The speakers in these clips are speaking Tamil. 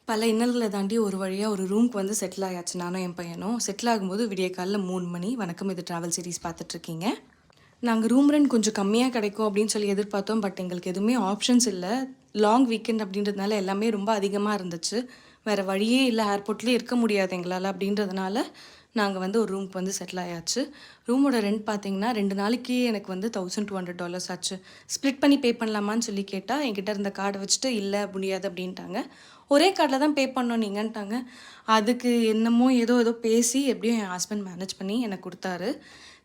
பல இன்னல்களை தாண்டி ஒரு வழியாக ஒரு ரூம்க்கு வந்து செட்டில் ஆயாச்சு நானும் என் பையனும். செட்டில் ஆகும்போது விடிய காலைல 3 மணி. வணக்கம், இது ட்ராவல் சீரிஸ் பார்த்துட்ருக்கீங்க. நாங்கள் ரூம் ரெண்ட் கொஞ்சம் கம்மியாக கிடைக்கும் அப்படின்னு சொல்லி எதிர்பார்த்தோம். பட் எங்களுக்கு எதுவுமே ஆப்ஷன்ஸ் இல்லை. லாங் வீக்கெண்ட் அப்படின்றதுனால எல்லாமே ரொம்ப அதிகமாக இருந்துச்சு. வேறு வழியே இல்லை, ஏர்போர்ட்லேயே இருக்க முடியாது எங்களால். அப்படின்றதுனால நாங்கள் வந்து ஒரு ரூமுக்கு வந்து செட்டில் ஆயாச்சு. ரூமோட ரெண்ட் பார்த்தீங்கன்னா 2 நாளைக்கு எனக்கு வந்து $1200 ஆச்சு. ஸ்ப்ளிட் பண்ணி பே பண்ணலாமான்னு சொல்லி கேட்டால் என்கிட்ட இருந்த கார்டை வச்சுட்டு இல்லை முடியாது அப்படின்ட்டாங்க. ஒரே கார்டில் தான் பே பண்ணோம் நீங்கன்ட்டாங்க. அதுக்கு என்னமோ ஏதோ பேசி எப்படியும் என் ஹஸ்பண்ட் மேனேஜ் பண்ணி எனக்கு கொடுத்தாரு.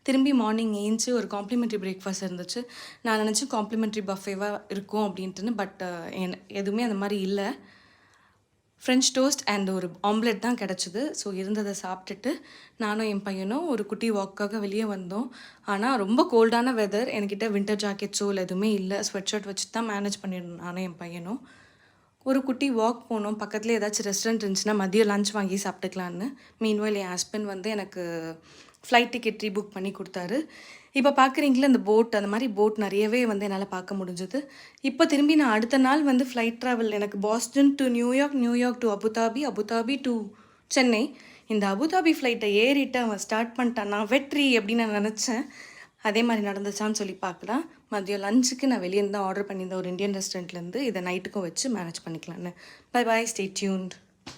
திரும்பி மார்னிங் ஏஞ்சி ஒரு காம்ப்ளிமெண்ட்ரி பிரேக்ஃபாஸ்ட் இருந்துச்சு. நான் நினச்சேன் காம்ப்ளிமெண்ட்ரி பஃபேவாக இருக்கும் அப்படின்ட்டுன்னு. பட் எதுவுமே அந்த மாதிரி இல்லை. ஃப்ரெஞ்ச் டோஸ்ட் அண்ட் ஒரு ஆம்லெட் தான் கிடச்சிது. ஸோ இருந்ததை சாப்பிட்டுட்டு நானும் என் பையனும் ஒரு குட்டி வாக்காக வெளியே வந்தோம். ஆனால் ரொம்ப கோல்டான வெதர். என்கிட்ட வின்டர் ஜாக்கெட்ஸோ இல்லை எதுவுமே இல்லை. ஸ்வெட் ஷர்ட் வச்சு தான் மேனேஜ் பண்ணியிருந்தோம் நானும் என் பையனும். ஒரு குட்டி வாக் போனோம். பக்கத்தில் ஏதாச்சும் ரெஸ்டாரண்ட் இருந்துச்சுன்னா மதியம் லஞ்ச் வாங்கி சாப்பிட்டுக்கலான்னு. மீன்வைல் என் ஹஸ்பண்ட் வந்து எனக்கு ஃப்ளைட் டிக்கெட் ரீபுக் பண்ணி கொடுத்தாரு. இப்போ பார்க்குறீங்களா இந்த போட், அந்த மாதிரி போட் நிறையவே வந்து என்னால் பார்க்க முடிஞ்சது. இப்போ திரும்பி நான் அடுத்த நாள் வந்து ஃப்ளைட் ட்ராவல் எனக்கு Boston to New York, New York to Abu Dhabi, Abu Dhabi to Chennai. இந்த அபுதாபி ஃப்ளைட்டை ஏறிட்டு அவன் ஸ்டார்ட் பண்ணிட்டான். நான் வெற்றி அப்படின்னு நான் நினச்சேன். அதே மாதிரி நடந்துச்சான்னு சொல்லி பார்க்கலாம். மதியம் லஞ்சுக்கு நான் வெளியே இருந்து ஆர்டர் பண்ணியிருந்தேன் ஒரு இந்தியன் ரெஸ்டாரண்ட்லேருந்து. இதை நைட்டுக்கும் வச்சு மேனேஜ் பண்ணிக்கலான்னு. Bye bye, stay tuned.